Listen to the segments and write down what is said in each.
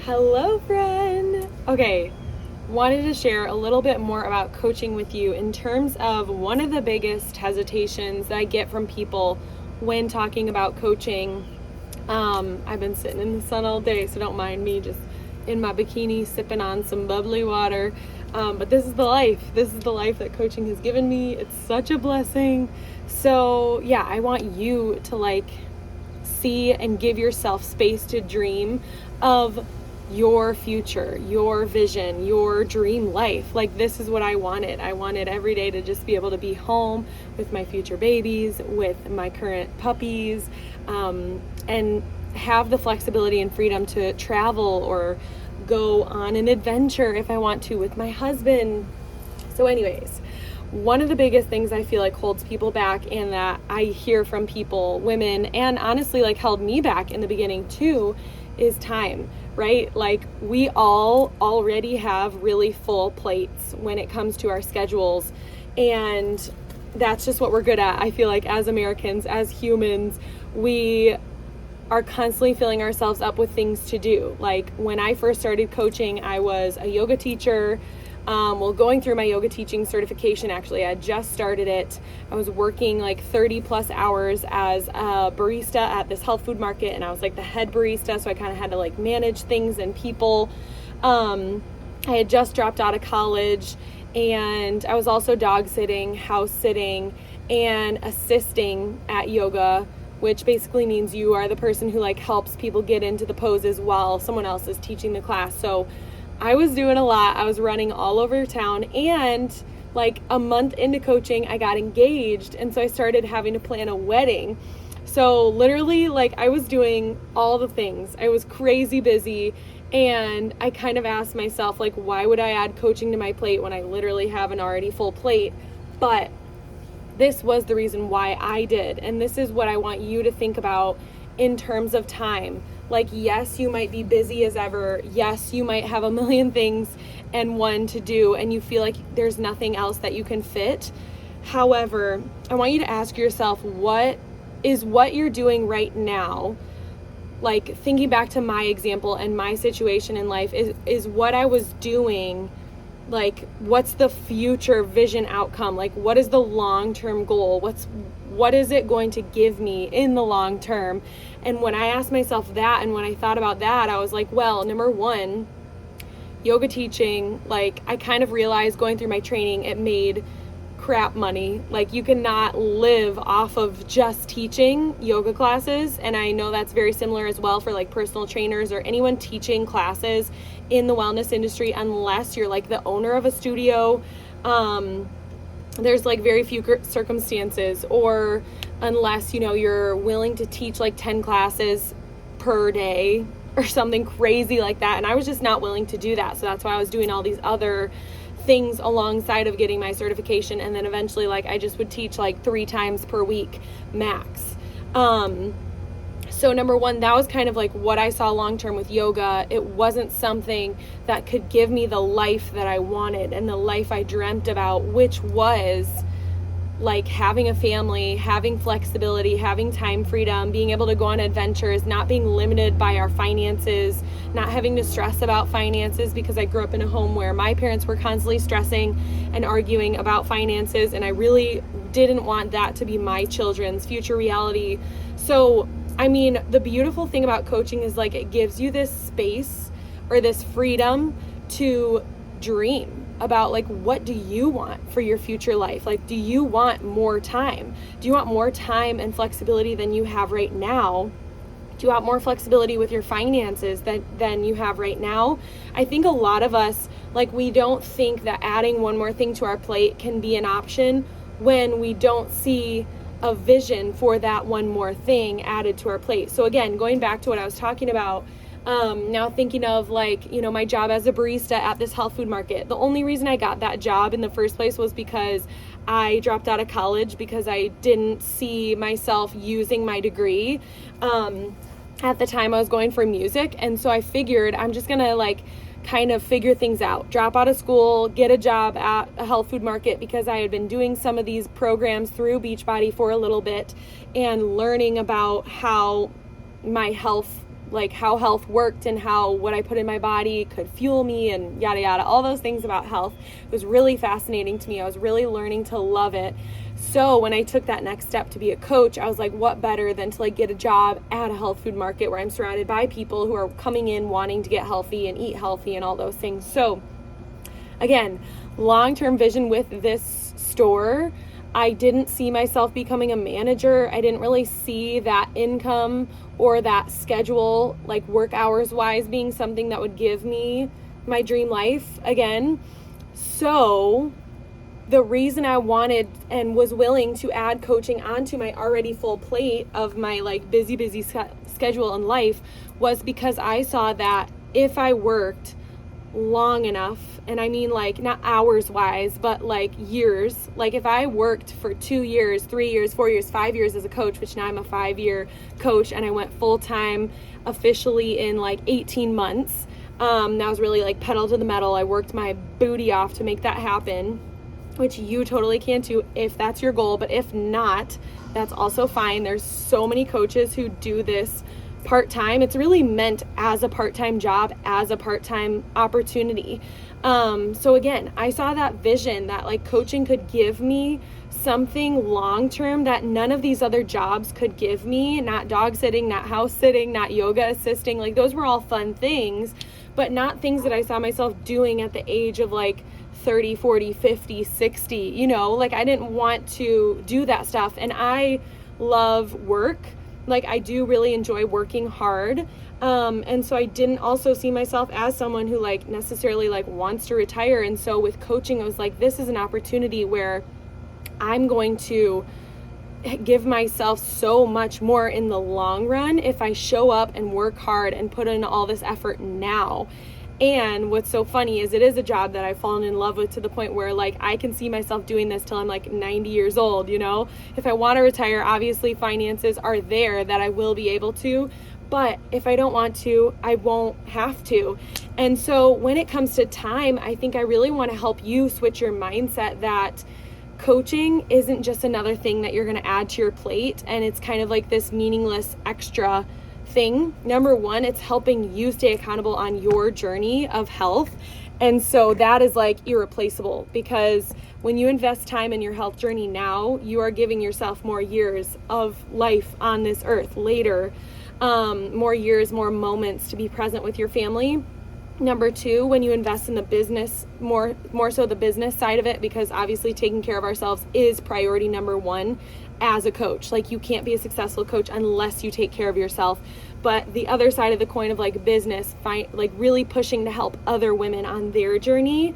Hello, friend. Okay, wanted to share a little bit more about coaching with you in terms of one of the biggest hesitations that I get from people when talking about coaching. I've been sitting in the sun all day, so don't mind me just in my bikini sipping on some bubbly water. But this is the life. This is the life that coaching has given me. It's such a blessing. So, yeah, I want you to see and give yourself space to dream of your future, your vision, your dream life. Like, this is what I wanted. I wanted every day to just be able to be home with my future babies, with my current puppies, and have the flexibility and freedom to travel or go on an adventure if I want to with my husband. So anyways, one of the biggest things I feel like holds people back, and that I hear from people, women, and honestly held me back in the beginning too, is time, right? Like, we all already have really full plates when it comes to our schedules, and that's just what we're good at. I feel like as Americans, as humans, we are constantly filling ourselves up with things to do. Like, when I first started coaching, I was a yoga teacher. Going through my yoga teaching certification, actually, I just started it. I was working 30 plus hours as a barista at this health food market, and I was the head barista, so I kind of had to manage things and people. I had just dropped out of college, and I was also dog sitting, house sitting, and assisting at yoga, which basically means you are the person who helps people get into the poses while someone else is teaching the class. So I was doing a lot. I was running all over town, and a month into coaching, I got engaged, and so I started having to plan a wedding. So literally, I was doing all the things. I was crazy busy, and I kind of asked myself, why would I add coaching to my plate when I literally have an already full plate? But this was the reason why I did, and this is what I want you to think about in terms of time. Yes, you might be busy as ever. Yes, you might have a million things and one to do, and you feel like there's nothing else that you can fit. However, I want you to ask yourself, what you're doing right now, thinking back to my example and my situation in life, is what I was doing, what's the future vision outcome? What is the long-term goal? What is it going to give me in the long term? And when I asked myself that, and when I thought about that, I was well, number one, yoga teaching, I kind of realized going through my training, it made crap money. You cannot live off of just teaching yoga classes. And I know that's very similar as well for personal trainers or anyone teaching classes in the wellness industry, unless you're the owner of a studio. There's very few circumstances, or unless you're willing to teach 10 classes per day or something crazy like that. And I was just not willing to do that. So that's why I was doing all these other things alongside of getting my certification, and then eventually I just would teach 3 times per week max. So number one, that was kind of what I saw long term with yoga. It wasn't something that could give me the life that I wanted and the life I dreamt about, which was having a family, having flexibility, having time freedom, being able to go on adventures, not being limited by our finances, not having to stress about finances, because I grew up in a home where my parents were constantly stressing and arguing about finances, and I really didn't want that to be my children's future reality. So, I mean, the beautiful thing about coaching is it gives you this space or this freedom to dream about what do you want for your future life? Do you want more time? Do you want more time and flexibility than you have right now? Do you want more flexibility with your finances than you have right now? I think a lot of us, we don't think that adding one more thing to our plate can be an option when we don't see a vision for that one more thing added to our plate. So again, going back to what I was talking about, now thinking of my job as a barista at this health food market. The only reason I got that job in the first place was because I dropped out of college, because I didn't see myself using my degree. At the time I was going for music, and so I figured I'm just gonna kind of figure things out, drop out of school, get a job at a health food market, because I had been doing some of these programs through Beachbody for a little bit and learning about how my health like how health worked and how what I put in my body could fuel me and yada yada, all those things about health. It was really fascinating to me. I was really learning to love it. So when I took that next step to be a coach, I was like, what better than to like get a job at a health food market where I'm surrounded by people who are coming in wanting to get healthy and eat healthy and all those things. So again, long-term vision with this store, I didn't see myself becoming a manager. I didn't really see that income or that schedule, like work hours wise, being something that would give me my dream life again. So the reason I wanted and was willing to add coaching onto my already full plate of my like busy schedule in life was because I saw that if I worked long enough, and I mean like not hours wise, but like years, like if I worked for 2 years, 3 years, 4 years, 5 years as a coach, which now I'm a 5-year coach, and I went full-time officially in like 18 months. That was really like pedal to the metal. I worked my booty off to make that happen, which you totally can too if that's your goal. But if not, that's also fine. There's so many coaches who do this part-time. It's really meant as a part-time job, as a part-time opportunity. So again, I saw that vision that like coaching could give me something long-term that none of these other jobs could give me. Not dog sitting, not house sitting, not yoga assisting. Like those were all fun things, but not things that I saw myself doing at the age of like 30, 40, 50, 60, you know, like I didn't want to do that stuff. And I love work. Like I do really enjoy working hard. And so I didn't also see myself as someone who like necessarily like wants to retire. And so with coaching, I was like, this is an opportunity where I'm going to give myself so much more in the long run if I show up and work hard and put in all this effort now. And what's so funny is it is a job that I've fallen in love with to the point where like I can see myself doing this till I'm like 90 years old, you know? If I want to retire, obviously finances are there that I will be able to, but if I don't want to, I won't have to. And so when it comes to time, I think I really want to help you switch your mindset that coaching isn't just another thing that you're going to add to your plate and it's kind of like this meaningless extra thing. Number one, it's helping you stay accountable on your journey of health. And so that is like irreplaceable because when you invest time in your health journey now, you are giving yourself more years of life on this earth later, more years, more moments to be present with your family. Number two, when you invest in the business, more so the business side of it, because obviously taking care of ourselves is priority number one as a coach. Like you can't be a successful coach unless you take care of yourself. But the other side of the coin of like business, like really pushing to help other women on their journey,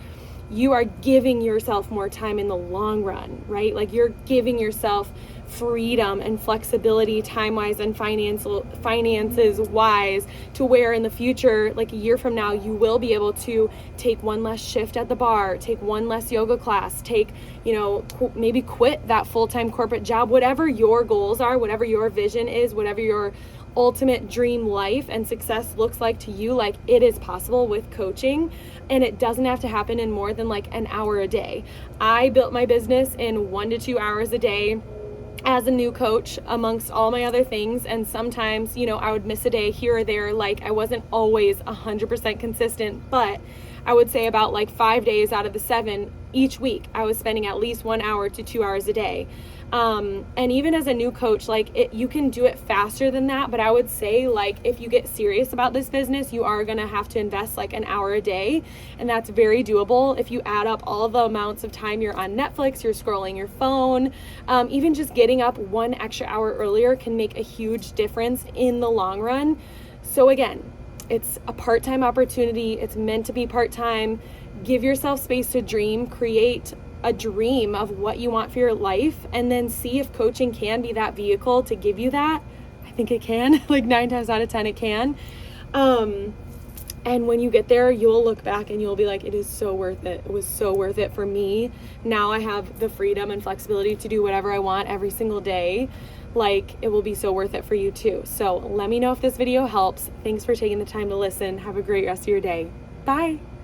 you are giving yourself more time in the long run, right? Like you're giving yourself freedom and flexibility time-wise and finances wise to where in the future, like a year from now, you will be able to take one less shift at the bar, take one less yoga class, take, you know, maybe quit that full-time corporate job, whatever your goals are, whatever your vision is, whatever your ultimate dream life and success looks like to you. Like it is possible with coaching, and it doesn't have to happen in more than like an hour a day. I built my business in 1 to 2 hours a day as a new coach amongst all my other things. And sometimes, you know, I would miss a day here or there. Like I wasn't always 100% consistent, but I would say about like 5 days out of the 7 each week, I was spending at least 1 hour to 2 hours a day. And even as a new coach, like you can do it faster than that. But I would say like, if you get serious about this business, you are going to have to invest like an hour a day. And that's very doable. If you add up all the amounts of time you're on Netflix, you're scrolling your phone, even just getting up 1 extra hour earlier can make a huge difference in the long run. So again, it's a part-time opportunity. It's meant to be part-time. Give yourself space to dream, create a dream of what you want for your life, and then see if coaching can be that vehicle to give you that. I think it can. Like 9 times out of 10 it can. And when you get there, you'll look back and you'll be like, it is so worth it. It was so worth it for me. Now I have the freedom and flexibility to do whatever I want every single day. Like it will be so worth it for you too. So let me know if this video helps. Thanks for taking the time to listen. Have a great rest of your day. Bye.